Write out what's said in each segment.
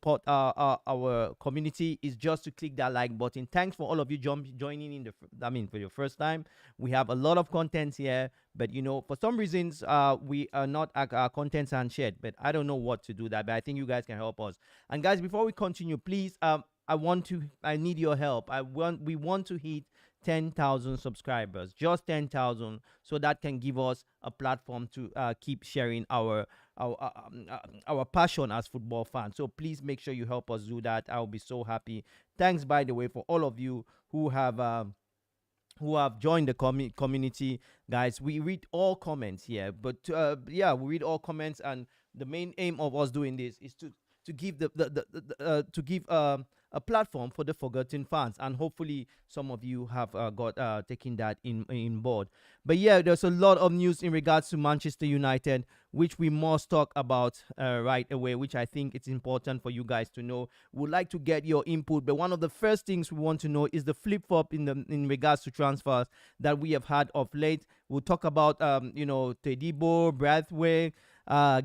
our community is just to click that like button. Thanks for all of you joining in for your first time. We have a lot of content here, but for some reasons we are not our contents aren't shared, but I don't know what to do that, but I think you guys can help us. And guys, before we continue, please, I need your help. We want to hit 10,000 subscribers, just 10,000, so that can give us a platform to keep sharing our passion as football fans. So please make sure you help us do that. I'll be so happy. Thanks, by the way, for all of you who have joined the community, guys. We read all comments here, but yeah, we read all comments, and the main aim of us doing this is to give to give a platform for the forgotten fans, and hopefully some of you have got taken that in board. But yeah, there's a lot of news in regards to Manchester United, which we must talk about right away, which I think it's important for you guys to know. We'd like to get your input, but one of the first things we want to know is the flip-flop in regards to transfers that we have had of late. We'll talk about Tedibo, Brathwaite,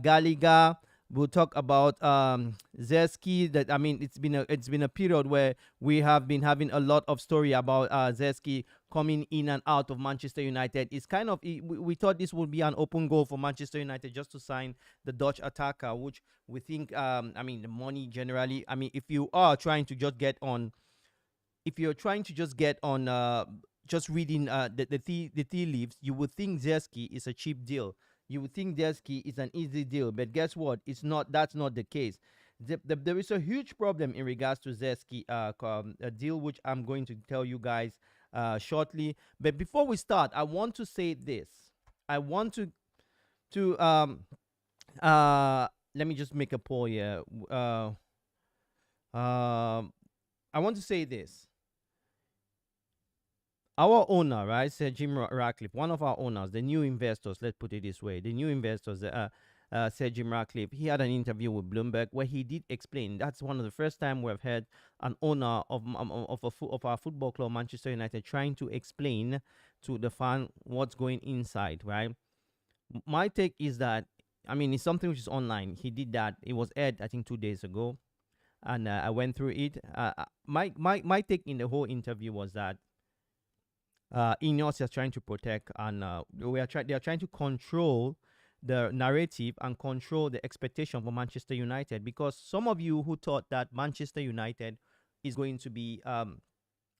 Gallagher. We'll talk about Zirkzee. That, I mean, it's been a period where we have been having a lot of story about Zirkzee coming in and out of Manchester United. It's kind of we thought this would be an open goal for Manchester United just to sign the Dutch attacker, which we think the money generally. I mean, if you are trying to just get on, just reading the tea leaves, you would think Zirkzee is a cheap deal. You would think Zirkzee is an easy deal, but guess what? It's not. That's not the case. There is a huge problem in regards to Zirkzee a deal, which I'm going to tell you guys shortly. But before we start, I want to say this. I want to let me just make a poll here. I want to say this. Our owner, right, Sir Jim Ratcliffe, one of our owners, the new investors, let's put it this way, the new investors, Sir Jim Ratcliffe, he had an interview with Bloomberg where he did explain. That's one of the first time we've had an owner of our football club, Manchester United, trying to explain to the fan what's going inside, right? My take is that, I mean, it's something which is online. He did that. It was aired, I think, 2 days ago, and I went through it. My take in the whole interview was that Ineos is trying to protect, and they are trying to control the narrative and control the expectation for Manchester United, because some of you who thought that Manchester United is going to be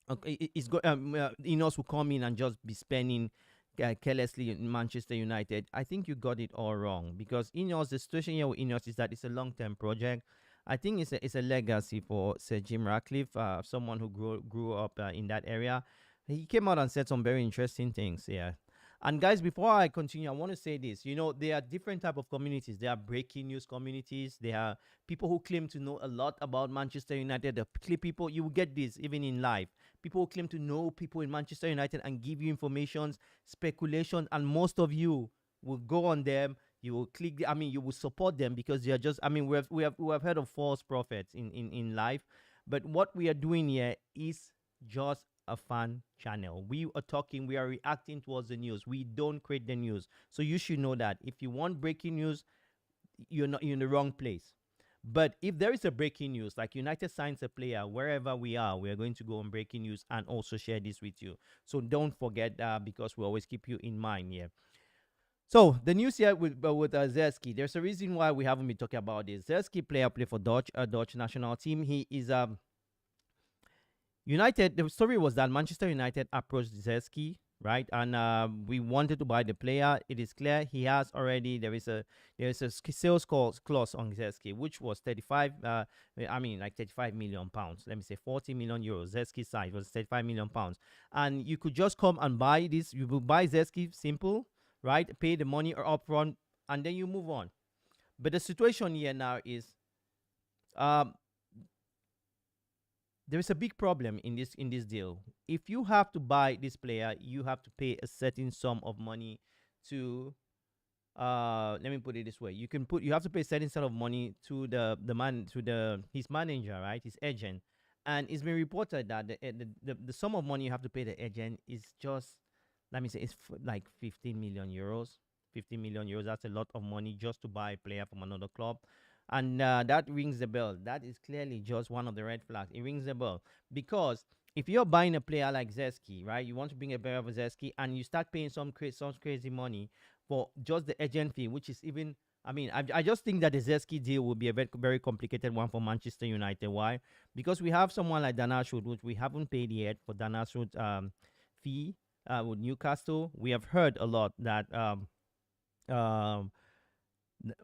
Ineos will come in and just be spending carelessly in Manchester United. I think you got it all wrong, because Ineos, the situation here with Ineos is that it's a long-term project. I think it's a legacy for Sir Jim Ratcliffe, someone who grew up in that area. He came out and said some very interesting things. Yeah. And guys, before I continue, I want to say this. There are different type of communities. There are breaking news communities. There are people who claim to know a lot about Manchester United. The people, you will get this even in life. People who claim to know people in Manchester United and give you information, speculation, and most of you will go on them. You will click. You will support them because they are just. We have heard of false prophets in life, but what we are doing here is just a fan channel. We are reacting towards the news. We don't create the news. So you should know that if you want breaking news, you're in the wrong place. But if there is a breaking news, like United signs a player, wherever we are going to go on breaking news and also share this with you. So don't forget that, because we always keep you in mind here. So the news here with Zirkzee, there's a reason why we haven't been talking about this. Zirkzee player play for Dutch national team. He is United. The story was that Manchester United approached Zirkzee, right, and we wanted to buy the player. It is clear he has already. There is a sales clause on Zirkzee, which was 35. Like 35 million pounds. Let me say 40 million euros. Zirkzee's size was 35 million pounds, and you could just come and buy this. You will buy Zirkzee, simple, right? Pay the money or upfront, and then you move on. But the situation here now is, there is a big problem in this deal. If you have to buy this player, you have to pay a certain sum of money to let me put it this way. You have to pay a certain sum of money to his manager, right? His agent. And it's been reported that the sum of money you have to pay the agent is just, let me say, it's like 15 million euros. 15 million euros, that's a lot of money just to buy a player from another club. and that rings the bell. That is clearly just one of the red flags. It rings the bell because if you're buying a player like Zirkzee, right, you want to bring a player of Zirkzee, and you start paying some crazy money for just the agent fee, which is even. I mean, I just think that the Zirkzee deal will be a very, very complicated one for Manchester United. Why? Because we have someone like Ducanralf, which we haven't paid yet for Ducanralf's fee with Newcastle. We have heard a lot that um,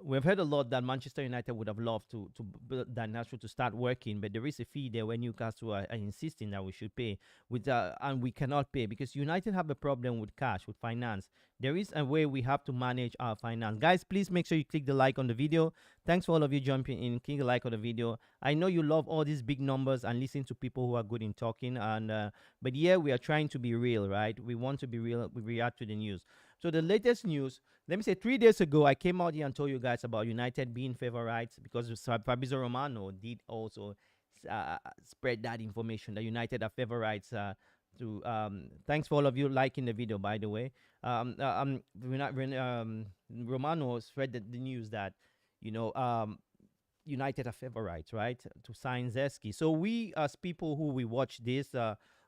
we've heard a lot that Manchester United would have loved to that Nashville to start working, but there is a fee there where Newcastle are insisting that we should pay, with and we cannot pay because United have a problem with cash, with finance. There is a way we have to manage our finance. Guys, please make sure you click the like on the video. Thanks for all of you jumping in. Click the like on the video. I know you love all these big numbers and listen to people who are good in talking, and but yeah, we are trying to be real, right? We want to be real. We react to the news. So the latest news, let me say 3 days ago, I came out here and told you guys about United being favorites because Fabrizio Romano did also spread that information that United are favorites. Thanks for all of you liking the video, by the way. Romano spread the news that you know United are favorites, right, to sign Zirkzee. So we, as people who we watch this,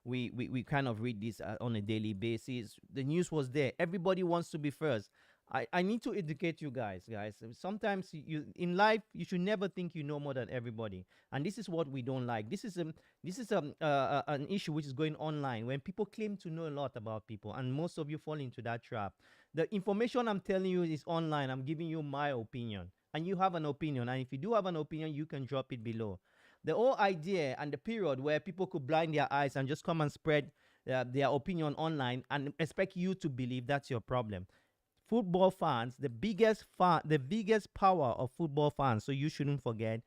we kind of read this on a daily basis. The news was there. Everybody wants to be first. I need to educate you guys. Sometimes you in life you should never think you know more than everybody, and this is what we don't like. This is an issue which is going online when people claim to know a lot about people, and most of you fall into that trap. The information I'm telling you is online. I'm giving you my opinion, and you have an opinion. And if you do have an opinion, you can drop it below. The whole idea and the period where people could blind their eyes and just come and spread their opinion online and expect you to believe, that's your problem. Football fans, the biggest power of football fans, so you shouldn't forget,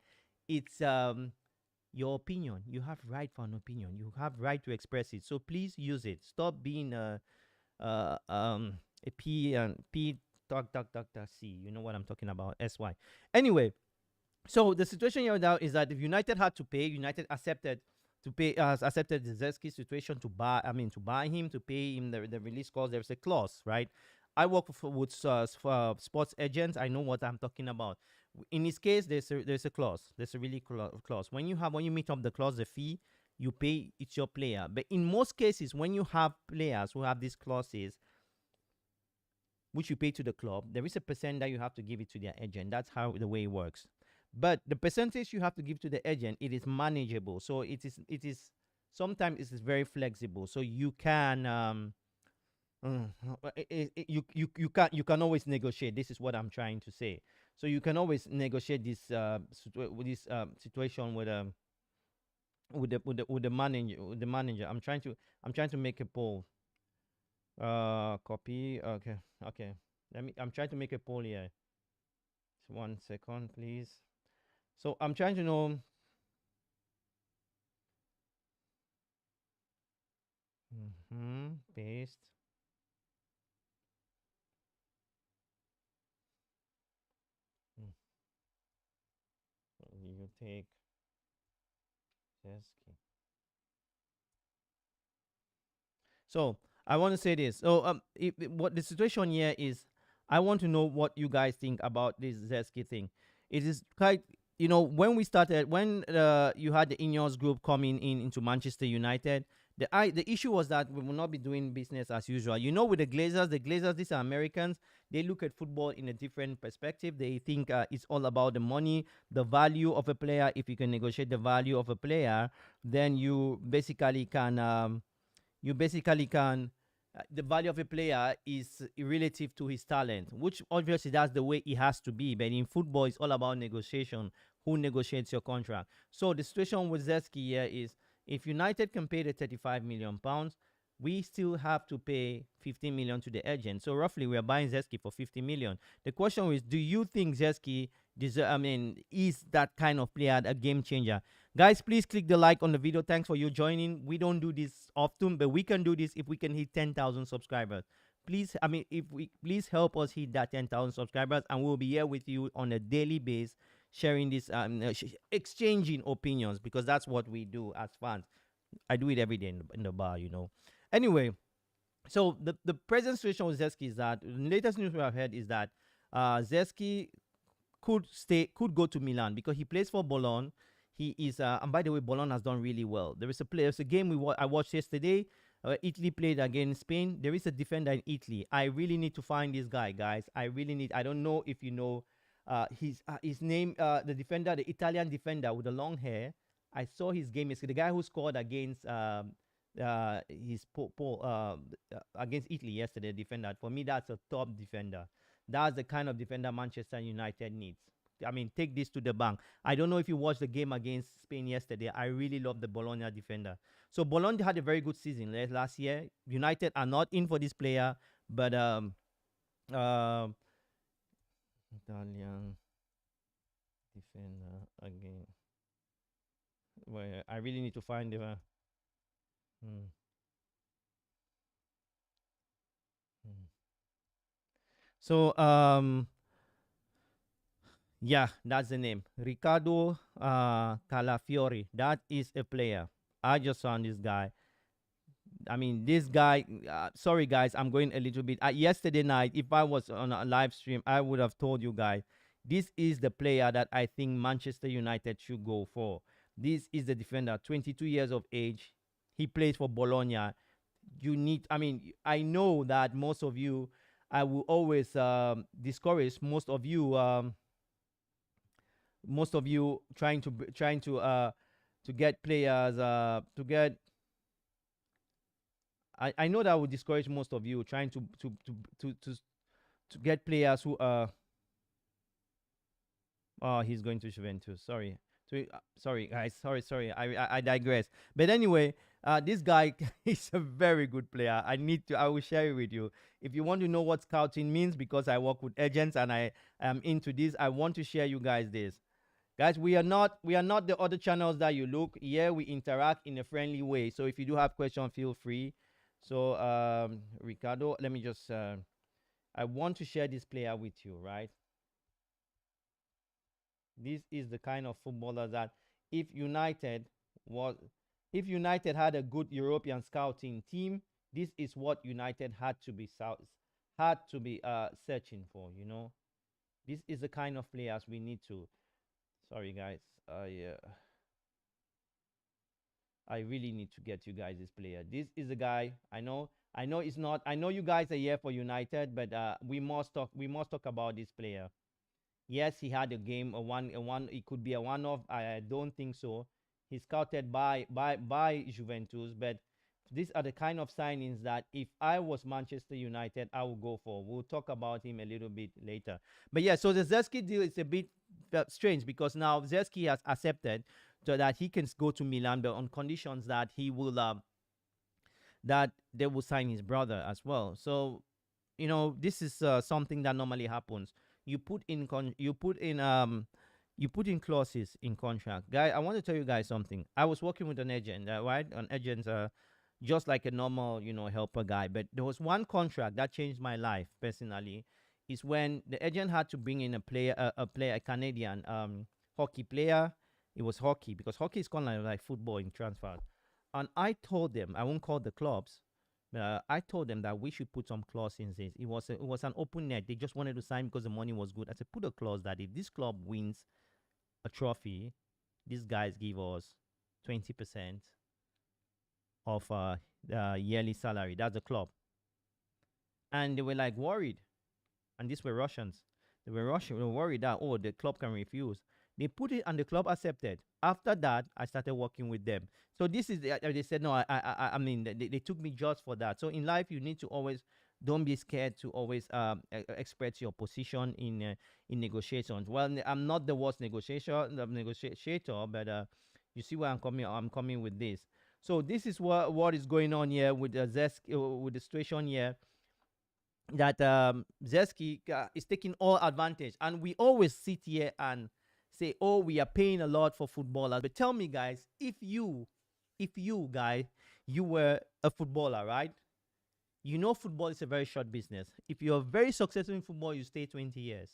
it's your opinion. You have right for an opinion. You have right to express it. So please use it. Stop being a P and P dot C. You know what I'm talking about. SY. Anyway, so the situation here now is that if United had to pay, United accepted to pay, accepted the Zirkzee situation to buy. I mean, to buy him, to pay him the release clause. There's a clause, right? I work with sports agents. I know what I'm talking about. In this case, there's a clause. There's a really clause. When you meet up the clause, the fee you pay, it's your player. But in most cases, when you have players who have these clauses, which you pay to the club, there is a percent that you have to give it to their agent. That's how the way it works. But the percentage you have to give to the agent, it is manageable. So it is sometimes it is very flexible. So you can you can always negotiate. This is what I'm trying to say. So you can always negotiate this situation with the manager. I'm trying to make a poll. Copy. Okay. I'm trying to make a poll here. 1 second, please. So I'm trying to know. Paste. You take Zirkzee. So I want to say this. So what the situation here is, I want to know what you guys think about this Zirkzee thing. It is quite, when we started, when you had the Ineos group coming into Manchester United, the issue was that we will not be doing business as usual. With the Glazers, these are Americans. They look at football in a different perspective. They think it's all about the money, the value of a player. If you can negotiate the value of a player, then you basically can. The value of a player is relative to his talent, which obviously that's the way it has to be. But in football, it's all about negotiation. Who negotiates your contract? So the situation with Zirkzee here is, if United can pay the £35 million, we still have to pay 15 million to the agent. So roughly, we are buying Zirkzee for 50 million. The question is, do you think Zirkzee is that kind of player, a game changer? Guys, please click the like on the video. Thanks for you joining. We don't do this often, but we can do this if we can hit 10,000 subscribers. Please help us hit that 10,000 subscribers, and we'll be here with you on a daily basis, sharing this, exchanging opinions, because that's what we do as fans. I do it every day in the bar, Anyway, so the present situation with Zirkzee is that the latest news we have heard is that Zirkzee could go to Milan because he plays for Bologna. He is, and by the way, Bologna has done really well. There's a game I watched yesterday. Italy played against Spain. There is a defender in Italy. I really need to find this guy, guys. I really need. I don't know if you know his name. The defender, the Italian defender with the long hair. I saw his game yesterday. The guy who scored against against Italy yesterday. Defender. For me, that's a top defender. That's the kind of defender Manchester United needs. I mean, take this to the bank. I don't know if you watched the game against Spain yesterday. I really love the Bologna defender. So Bologna had a very good season last year. United are not in for this player, but Italian defender again. Well, I really need to find the. Hmm, hmm. So yeah, that's the name. Riccardo Calafiori. That is a player. I just found this guy. I mean, this guy. Sorry, guys, I'm going a little bit. Yesterday night, if I was on a live stream, I would have told you guys this is the player that I think Manchester United should go for. This is the defender, 22 years of age. He plays for Bologna. You need. I mean, I know that most of you, I will always discourage most of you trying to get players to get I know that would discourage most of you trying to get players who are. Oh, he's going to Juventus. Sorry. Sorry, guys. Sorry. I digress. But anyway, this guy is a very good player. I will share it with you. If you want to know what scouting means, because I work with agents and I am into this, I want to share you guys this. Guys, we are not the other channels that you look. Here we interact in a friendly way. So if you do have questions, feel free. So Ricardo, let me just I want to share this player with you, right? This is the kind of footballer that if United was if United had a good European scouting team, this is what United had to be searching for, you know. This is the kind of players we need to. Sorry guys. I really need to get you guys this player. This is a guy. I know it's not. I know you guys are here for United, but we must talk about this player. Yes, he had a game, a one. It could be a one-off. I don't think so. He's scouted by Juventus, but these are the kind of signings that if I was Manchester United, I would go for. We'll talk about him a little bit later. But yeah, so the Zirkzee deal is a bit strange because now Zirkzee has accepted so that he can go to Milan, but on conditions that he will that they will sign his brother as well. So this is something that normally happens. You put in clauses in contract. Guy, I want to tell you guys something. I was working with an agent, right? An agent, just like a normal, helper guy. But there was one contract that changed my life personally. Is when the agent had to bring in a Canadian hockey player. It was hockey because hockey is kind of like football in transfer. And I told them I won't call the clubs. I told them that we should put some clause in this. It was an open net. They just wanted to sign because the money was good. I said, put a clause that if this club wins a trophy, these guys give us 20% of yearly salary. That's the club. And they were like worried. And these were Russians. They were worried that the club can refuse. They put it and the club accepted. After that, I started working with them. So this is they said no. I mean they took me just for that. So in life, you need to always don't be scared to always express your position in negotiations. Well, I'm not the worst negotiator, but you see where I'm coming. I'm coming with this. So this is what is going on here with with the situation here that Zirkzee is taking all advantage, and we always sit here and say, "Oh, we are paying a lot for footballers." But tell me, guys, if you guys, you were a footballer, right? You know, football is a very short business. If you're very successful in football, you stay 20 years,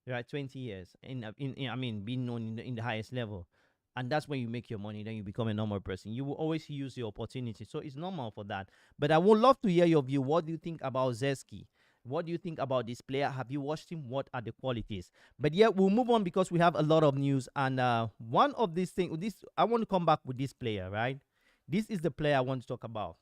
right? 20 years I mean, being known in the highest level. And that's when you make your money, then you become a normal person. You will always use your opportunity. So it's normal for that. But I would love to hear your view. What do you think about Zirkzee? What do you think about this player? Have you watched him? What are the qualities? But yeah, we'll move on because we have a lot of news. And one of these things, this I want to come back with this player, right? This is the player I want to talk about.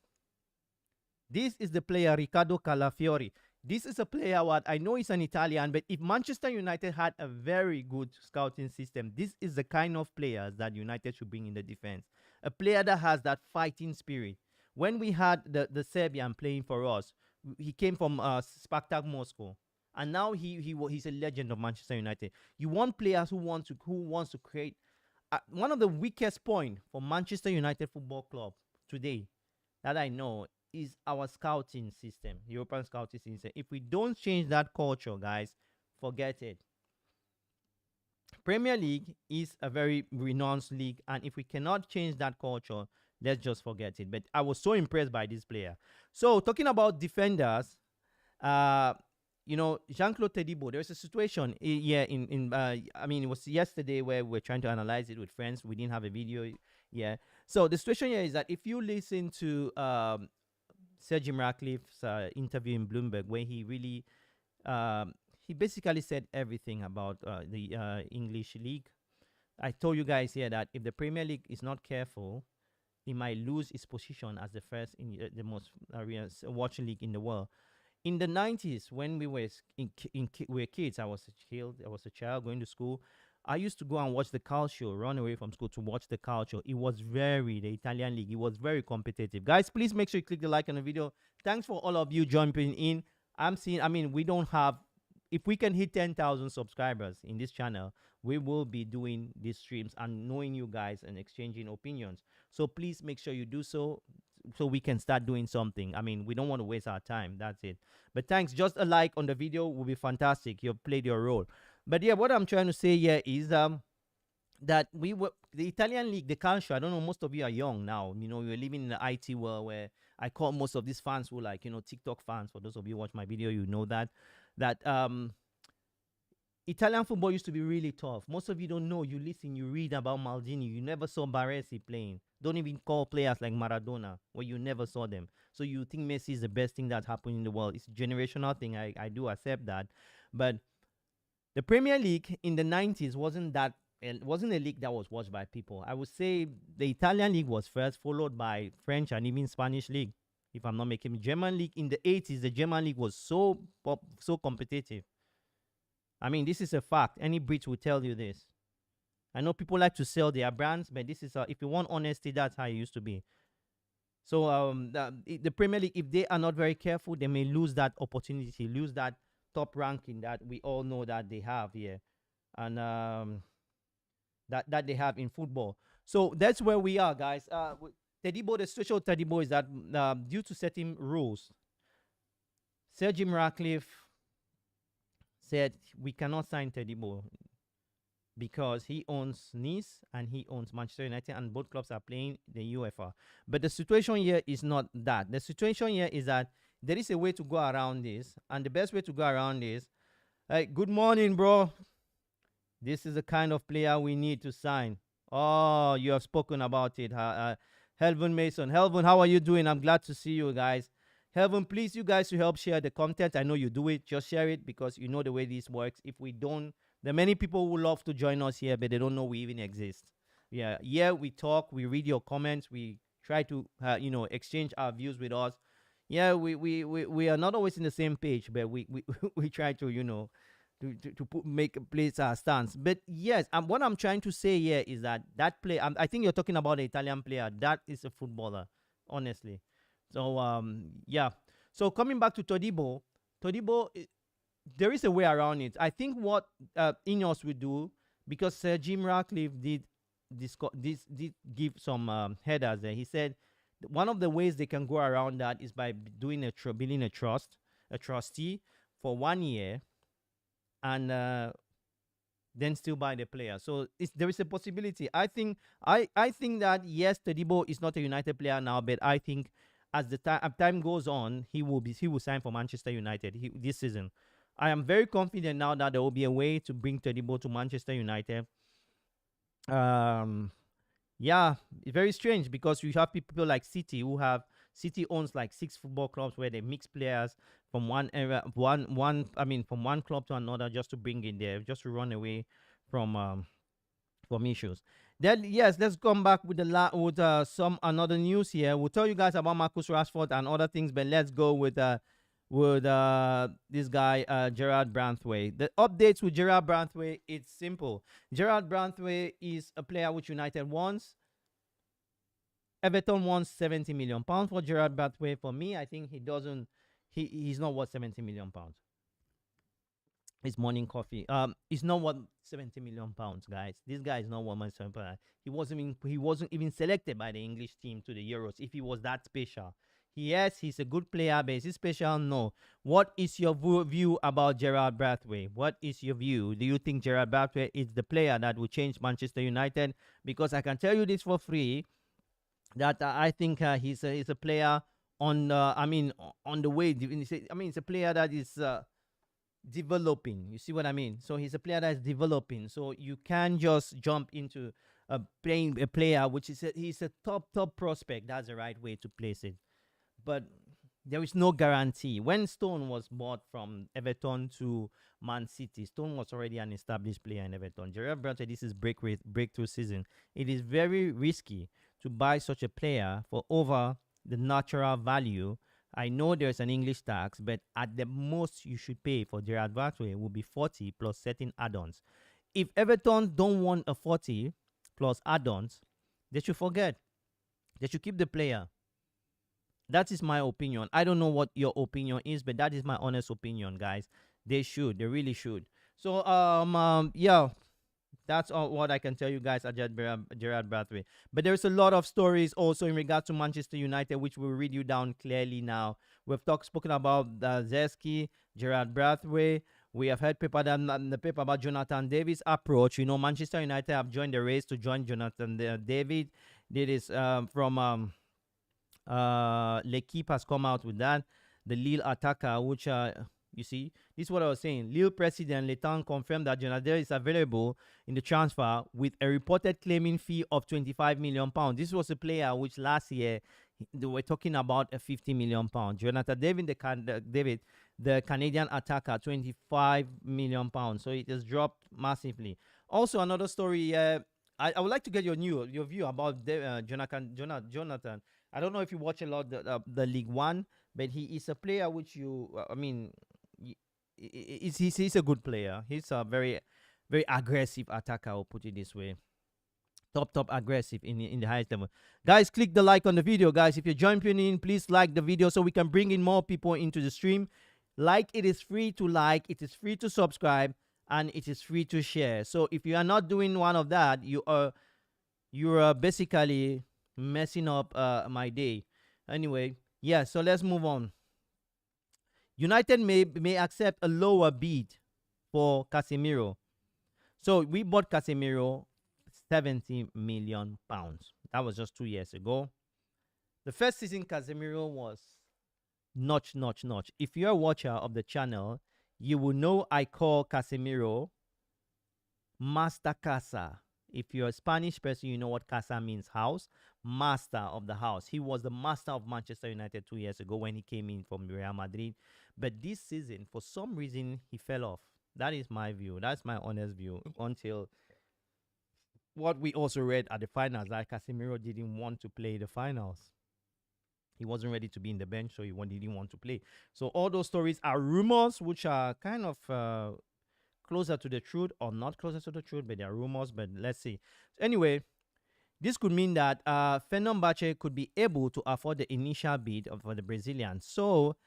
This is the player Riccardo Calafiori. This is a player what I know he's an Italian, but if Manchester United had a very good scouting system, this is the kind of players that United should bring in the defense. A player that has that fighting spirit. When we had the Serbian playing for us, he came from Spartak Moscow, and now he's a legend of Manchester United. You want players who wants to create. One of the weakest point for Manchester United Football Club today that I know is our scouting system, European scouting system. If we don't change that culture, guys, forget it. Premier League is a very renowned league, and if we cannot change that culture, let's just forget it. But I was so impressed by this player. So talking about defenders, uh, Jean-Claude Todibo, there's a situation here I mean, it was yesterday where we're trying to analyze it with friends. We didn't have a video. Yeah. So the situation here is that if you listen to Sir Jim Ratcliffe's interview in Bloomberg, where he basically said everything about the English league. I told you guys here that if the Premier League is not careful, it might lose its position as the first in the most watched league in the world. In the 90s, when we were we were kids, I was a child going to school. I used to go and watch the Calcio, run away from school to watch the Calcio. It was the Italian league. It was very competitive. Guys, please make sure you click the like on the video. Thanks for all of you jumping in. We don't have, if we can hit 10,000 subscribers in this channel, we will be doing these streams and knowing you guys and exchanging opinions. So please make sure you do so we can start doing something. We don't want to waste our time. That's it. But thanks. Just a like on the video will be fantastic. You've played your role. But yeah, what I'm trying to say here is that the Italian league, the Calcio. I don't know. Most of you are young now. You're living in the IT world where I call most of these fans who TikTok fans. For those of you who watch my video, you know that Italian football used to be really tough. Most of you don't know. You listen, you read about Maldini. You never saw Baresi playing. Don't even call players like Maradona, where you never saw them. So you think Messi is the best thing that's happened in the world. It's a generational thing. I do accept that. But the Premier League in the 90s wasn't a league that was watched by people. I would say the Italian league was first, followed by French and even Spanish league. If I'm not making German league in the 80s, the German league was so competitive. This is a fact. Any Brit will tell you this. I know people like to sell their brands, but this is if you want honesty, that's how it used to be. So the Premier League, if they are not very careful, they may lose that opportunity, lose that top ranking that we all know that they have here, and that they have in football. So that's where we are, guys. Todibo, the social Todibo is that due to certain rules, Sir Jim Ratcliffe said we cannot sign Todibo because he owns Nice and he owns Manchester United, and both clubs are playing the UEFA. But the situation here is not that. The situation here is that there is a way to go around this, and the best way to go around this, good morning, bro. This is the kind of player we need to sign. Oh, you have spoken about it. Helvin Mason. Helvin, how are you doing? I'm glad to see you guys. Helvin, please, you guys to help share the content. I know you do it. Just share it because you know the way this works. If we don't, there are many people who love to join us here, but they don't know we even exist. Yeah, we talk, we read your comments, we try to, exchange our views with us. Yeah, we are not always in the same page, but we we try to, place our stance. But yes, what I'm trying to say here is that play. I think you're talking about the Italian player. That is a footballer, honestly. So yeah. So coming back to Todibo, there is a way around it. I think what Ineos will do, because Sir Jim Ratcliffe did give some headers there. He said one of the ways they can go around that is by doing building a trustee for 1 year, and then still buy the player. So there is a possibility. I think that yes, Todibo is not a United player now, but I think as the time goes on, he will sign for Manchester United this season. I am very confident now that there will be a way to bring Todibo to Manchester United. Yeah, it's very strange because you have people like City who have City owns like 6 football clubs where they mix players from one era, from one club to another, just to bring in there, just to run away from issues. Then yes, let's come back with with some another news here. We'll tell you guys about Marcus Rashford and other things, but let's go with this guy Gerard Branthwaite. The updates with Gerard Branthwaite, it's simple. Gerard Branthwaite is a player which United wants. Everton wants 70 million pounds for Gerard Branthwaite. For me, I think he's not worth 70 million pounds. His morning coffee. It's not worth 70 million pounds, guys. This guy is not worth 70 million. He wasn't even selected by the English team to the Euros. If he was that special, yes, he's a good player, but is he special? No. What is your view about Gerard Branthwaite? What is your view? Do you think Gerard Branthwaite is the player that will change Manchester United? Because I can tell you this for free, that I think he's a player on the way. It's a player that is developing. You see what I mean? So he's a player that is developing. So you can't just jump into playing a player which he's a top prospect. That's the right way to place it. But there is no guarantee. When Stone was bought from Everton to Man City, Stone was already an established player in Everton. Gerard Branthwaite, this is breakthrough season. It is very risky to buy such a player for over the natural value. I know there's an English tax, but at the most you should pay for Gerard Branthwaite will be 40 plus certain add-ons. If Everton don't want a 40 plus add-ons, they should forget. They should keep the player. That is my opinion. I don't know what your opinion is, but that is my honest opinion, guys. They should. They really should. So, yeah. That's all what I can tell you guys about Gerard Branthwaite. But there's a lot of stories also in regards to Manchester United, which we'll read you down clearly now. We've spoken about Zirkzee, Gerard Branthwaite. We have heard the paper about Jonathan David's approach. You know, Manchester United have joined the race to join Jonathan David. It is from L'Equipe has come out with that. The Lille attacker, which you see, this is what I was saying. Lille president Letan confirmed that Jonathan is available in the transfer with a reported claiming fee of 25 million pounds. This was a player which last year they were talking about a 50 million pounds. Jonathan David, the Canadian attacker, 25 million pounds. So it has dropped massively. Also, another story. I would like to get your view about Jonathan. I don't know if you watch a lot the League One, but he is a player which he's a good player. He's a very, very aggressive attacker. I'll put it this way. Top aggressive in the highest level. Guys, click the like on the video. Guys, if you're jumping in, please like the video so we can bring in more people into the stream. It is free to like, it is free to subscribe, and it is free to share. So if you are not doing one of that, you are basically messing up my day. Anyway, yeah, so let's move on. United may accept a lower bid for Casemiro. So we bought Casemiro 70 million pounds. That was just 2 years ago. The first season Casemiro was notch. If you're a watcher of the channel, you will know I call Casemiro Master Casa. If you're a Spanish person, you know what casa means, house. Master of the house. He was the master of Manchester United 2 years ago when he came in from Real Madrid. But this season, for some reason, he fell off. That is my view. That's my honest view. Until what we also read at the finals, that Casemiro didn't want to play the finals. He wasn't ready to be in the bench, so he didn't want to play. So all those stories are rumors, which are kind of closer to the truth or not closer to the truth, but they are rumors. But let's see. Anyway, this could mean that Fenerbahce could be able to afford the initial bid for the Brazilian. So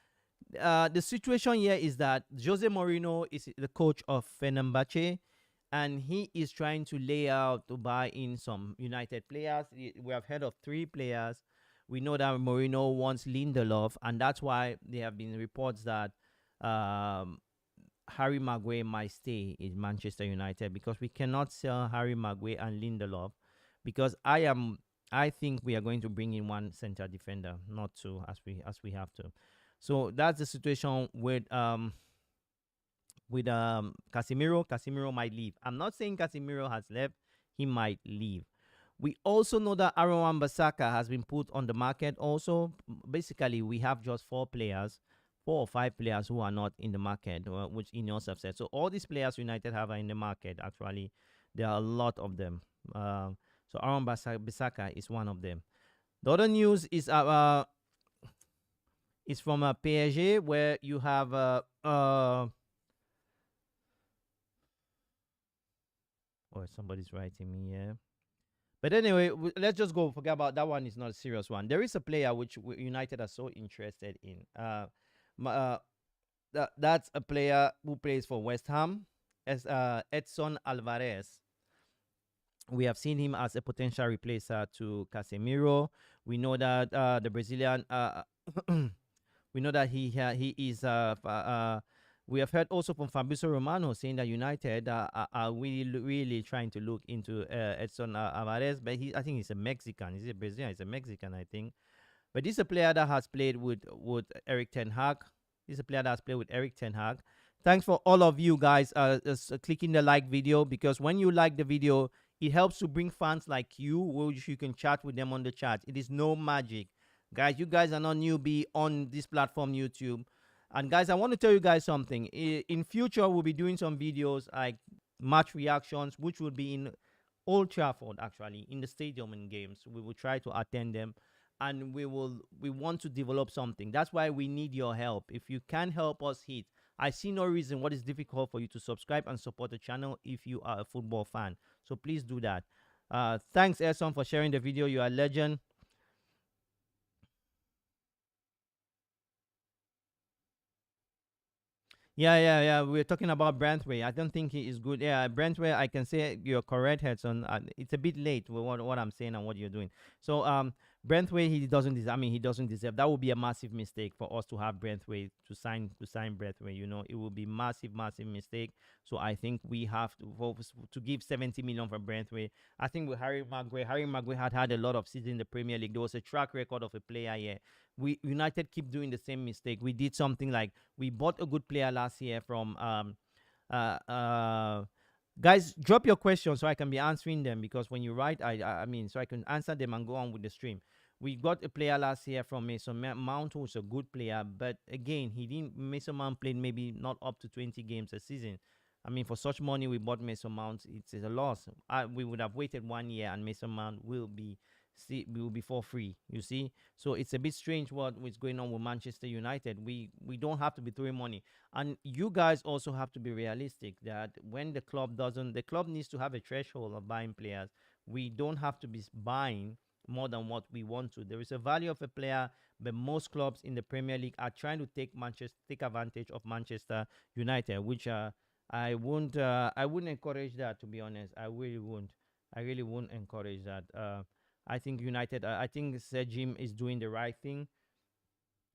the situation here is that Jose Mourinho is the coach of Fenerbahce, and he is trying to lay out to buy in some United players. We have heard of 3 players. We know that Mourinho wants Lindelof, and that's why there have been reports that Harry Maguire might stay in Manchester United, because we cannot sell Harry Maguire and Lindelof, because I think we are going to bring in 1 center defender, not 2 as we have to. So that's the situation with Casemiro. Casemiro might leave. I'm not saying Casemiro has left. He might leave. We also know that Aaron Wan-Bissaka has been put on the market also. Basically, we have just 4 or 5 players who are not in the market, which Ineos have said. So all these players United have are in the market. Actually, there are a lot of them. So Aaron Bissaka is one of them. The other news is from PSG, where you have oh, somebody's writing me here. But anyway, let's just go. Forget about that one. It's not a serious one. There is a player which United are so interested in. That's a player who plays for West Ham, as Edson Alvarez. We have seen him as a potential replacer to Casemiro. We know that the Brazilian we know that he is. We have heard also from Fabrizio Romano saying that United are really trying to look into Edson Alvarez, but I think he's a Mexican. He's a Brazilian. He's a Mexican, I think. But this is a player that has played with Eric Ten Hag. This is a player that has played with Eric Ten Hag. Thanks for all of you guys clicking the like video, because when you like the video, it helps to bring fans like you, which you can chat with them on the chat. It is no magic. Guys, you guys are not newbie on this platform, YouTube. And guys, I want to tell you guys something. In future, we'll be doing some videos like match reactions, which will be in Old Trafford, actually, in the stadium and games. We will try to attend them, and we want to develop something. That's why we need your help. If you can help us hit, I see no reason what is difficult for you to subscribe and support the channel if you are a football fan. So please do that. Thanks, Edson, for sharing the video. You are a legend. Yeah. We're talking about Branthwaite. I don't think he is good. Yeah, Branthwaite, I can say you're correct, Hedson. It's a bit late with what I'm saying and what you're doing. So, Branthwaite, he doesn't deserve. I mean, he doesn't deserve. That would be a massive mistake for us to have Branthwaite to sign Branthwaite. You know, it would be massive mistake. So I think we have to give 70 million for Branthwaite. I think with Harry Maguire had a lot of seasons in the Premier League. There was a track record of a player here. We United keep doing the same mistake. We did something like we bought a good player last year from uh uh guys, drop your questions so I can be answering them, because when you write, I mean, so I can answer them and go on with the stream. We got a player last year from Mason Mount, who's a good player, but again, he didn't. Mason Mount played maybe not up to 20 games a season. I mean, for such money, we bought Mason Mount. It's a loss. We would have waited 1 year, and Mason Mount will be for free. You see, so it's a bit strange what is going on with Manchester United. We don't have to be throwing money, and you guys also have to be realistic that when the club needs to have a threshold of buying players. We don't have to be buying more than what we want to. There is a value of a player, but most clubs in the Premier League are trying to take advantage of Manchester United, which I wouldn't encourage that, to be honest. I really wouldn't encourage that. I think United. I think Sir Jim is doing the right thing.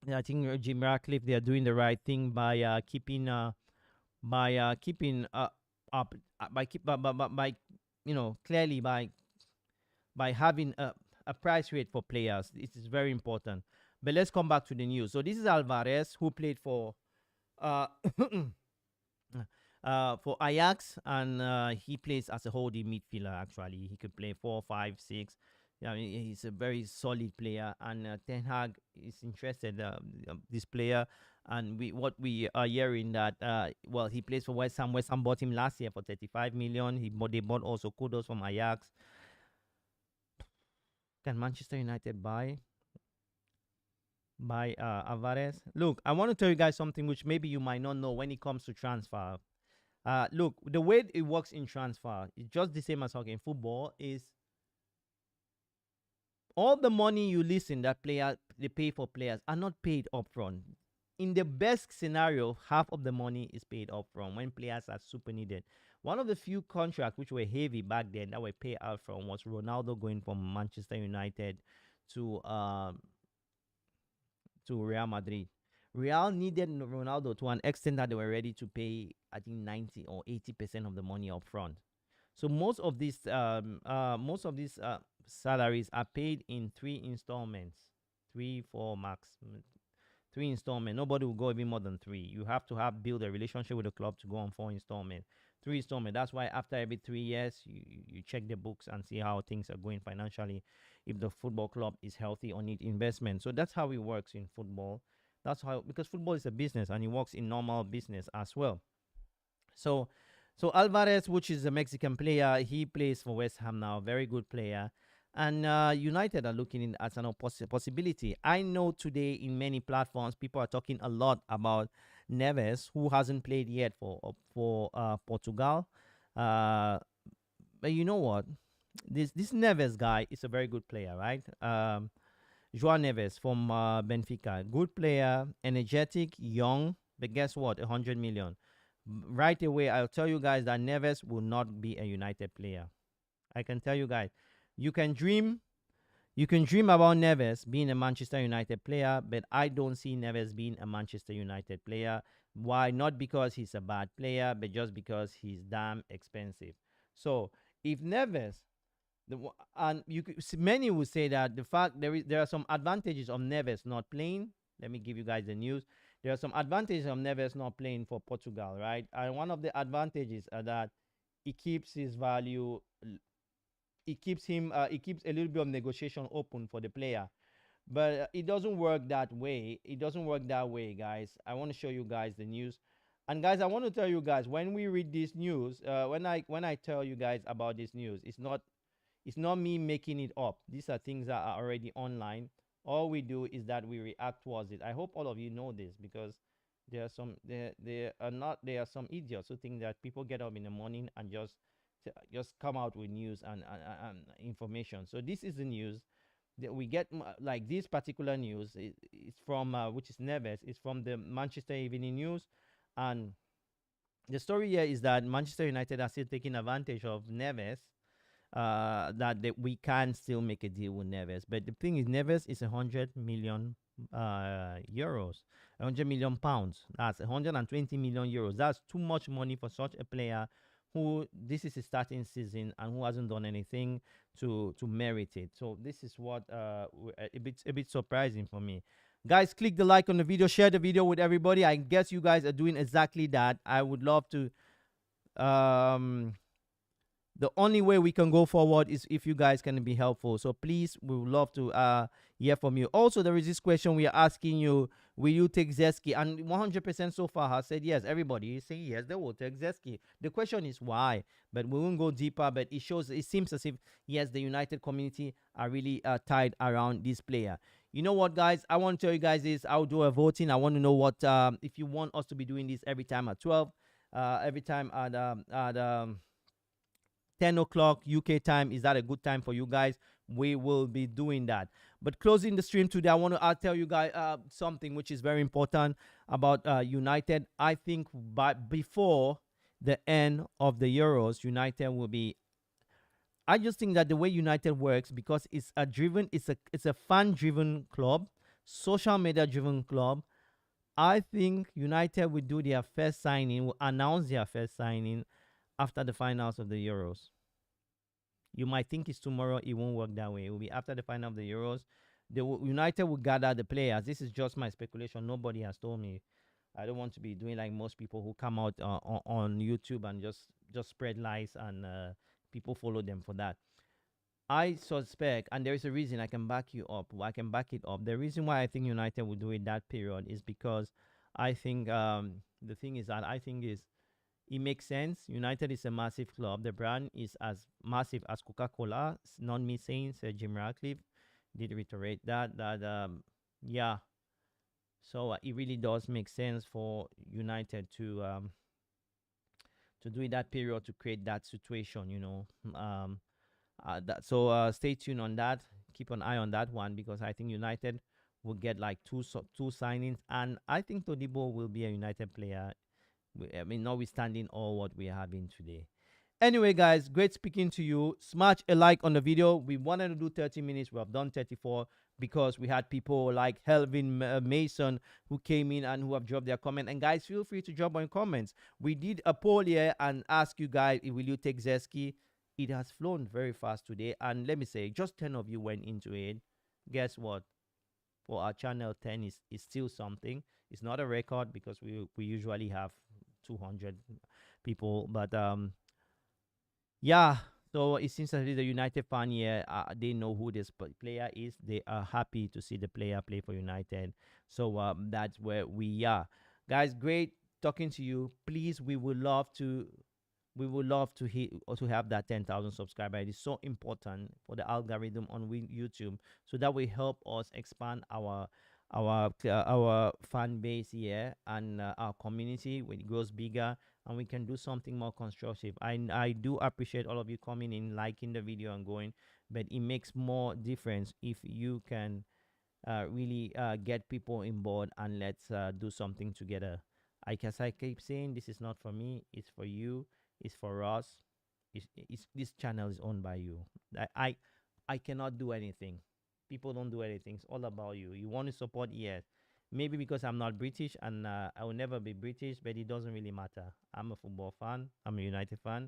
Yeah, I think Jim Ratcliffe, they are doing the right thing by keeping up by keep by clearly by having a price rate for players. It is very important. But let's come back to the news. So this is Alvarez, who played uh for Ajax, and he plays as a holding midfielder. Actually, he could play 4, 5, 6. Yeah, I mean, he's a very solid player, and Ten Hag is interested this player. And what we are hearing that well, he plays for West Ham. West Ham bought him last year for 35 million. They bought also Kudos from Ajax. Can Manchester United buy Alvarez? Look, I want to tell you guys something which maybe you might not know when it comes to transfer. Look, the way it works in transfer is just the same as hockey. In football, is all the money you listen that they pay for players are not paid upfront. In the best scenario, half of the money is paid upfront when players are super needed. One of the few contracts which were heavy back then that were paid out from was Ronaldo going from Manchester United to Real Madrid. Real needed Ronaldo to an extent that they were ready to pay, I think, 90 or 80% of the money up front. So most of these salaries are paid in 3 installments, 3, 4 max, 3 installments. Nobody will go even more than 3. You have to have build a relationship with the club to go on 4 installments. Through installment. That's why after every 3 years, you check the books and see how things are going financially, if the football club is healthy or need investment. So that's how it works in football. That's how, because football is a business and it works in normal business as well. So, so Alvarez, which is a Mexican player, he plays for West Ham now. Very good player. And United are looking in as an possibility. I know today in many platforms people are talking a lot about Neves, who hasn't played yet for Portugal. Uh, but you know what? This Neves guy is a very good player, right? Joao Neves from Benfica, good player, energetic, young. But guess what? 100 million. Right away, I'll tell you guys that Neves will not be a United player. I can tell you guys. You can dream. You can dream about Neves being a Manchester United player, but I don't see Neves being a Manchester United player. Why? Not because he's a bad player, but just because he's damn expensive. So if Neves, and many will say that the fact there are some advantages of Neves not playing. Let me give you guys the news. There are some advantages of Neves not playing for Portugal, right? And one of the advantages are that it keeps his value. It keeps him. It keeps a little bit of negotiation open for the player, but it doesn't work that way. It doesn't work that way, guys. I want to show you guys the news, and guys, I want to tell you guys when we read this news, when I tell you guys about this news, it's not me making it up. These are things that are already online. All we do is that we react towards it. I hope all of you know this, because there are some idiots who think that people get up in the morning and just come out with news and information. So this is the news that we get. Like this particular news is from which is Neves. It's from the Manchester Evening News, and the story here is that Manchester United are still taking advantage of Neves, that we can still make a deal with Neves. But the thing is, Neves is 100 million euros, 100 million pounds. That's 120 million euros. That's too much money for such a player who this is his starting season and who hasn't done anything to merit it. So this is what a bit surprising for me. Guys, click the like on the video, share the video with everybody. I guess you guys are doing exactly that. I would love to the only way we can go forward is if you guys can be helpful. So please, we would love to hear from you. Also, there is this question we are asking you: will you take Zirkzee? And 100% so far has said yes. Everybody is saying yes, they will take Zirkzee. The question is why, but we won't go deeper. But it seems as if yes, the United community are really tied around this player. You know what, guys? I want to tell you guys this. I'll do a voting. I want to know what if you want us to be doing this every time at 12, every time at 10 o'clock UK time. Is that a good time for you guys? We will be doing that. But closing the stream today, I want to tell you guys something which is very important about United. I think before the end of the Euros, United will be. I just think that the way United works, because it's a fan-driven club, social media-driven club. I think United will do their first signing, will announce their first signing after the finals of the Euros. You might think it's tomorrow. It won't work that way. It will be after the final of the Euros. United will gather the players. This is just my speculation. Nobody has told me. I don't want to be doing like most people who come out on YouTube and just spread lies, and people follow them for that. I suspect, and there is a reason. I can back you up. I can back it up. The reason why I think United will do it that period is because I think the thing is that I think is it makes sense. United is a massive club. The brand is as massive as Coca-Cola. It's not me saying. Sir Jim Ratcliffe did reiterate that. Yeah. So it really does make sense for United to do it that period, to create that situation. So stay tuned on that. Keep an eye on that one, because I think United will get like two signings, and I think Todibo will be a United player. I mean, notwithstanding all what we are having today. Anyway, guys, great speaking to you. Smash a like on the video. We wanted to do 30 minutes. We have done 34 because we had people like Helvin Mason who came in and who have dropped their comment. And guys, feel free to drop on comments. We did a poll here and ask you guys, will you take Zirkzee? It has flown very fast today. And let me say, just 10 of you went into it. Guess what? For our channel, 10 is still something. It's not a record, because we usually have 200 people. But yeah. So it seems that the United fan here, they know who this player is. They are happy to see the player play for United. So that's where we are, guys. Great talking to you. Please, we would love to hit or to have that 10,000 subscriber. It is so important for the algorithm on YouTube, so that will help us expand our fan base here, and our community when it grows bigger, and we can do something more constructive. I do appreciate all of you coming in, liking the video and going, but it makes more difference if you can really get people in board, and let's do something together. I guess I keep saying, this is not for me, it's for you, it's for us. This channel is owned by you. I, I I cannot do anything. People don't do anything. It's all about you. You want to support, yes. Maybe because I'm not British, and I will never be British, but it doesn't really matter. I'm a football fan. I'm a United fan.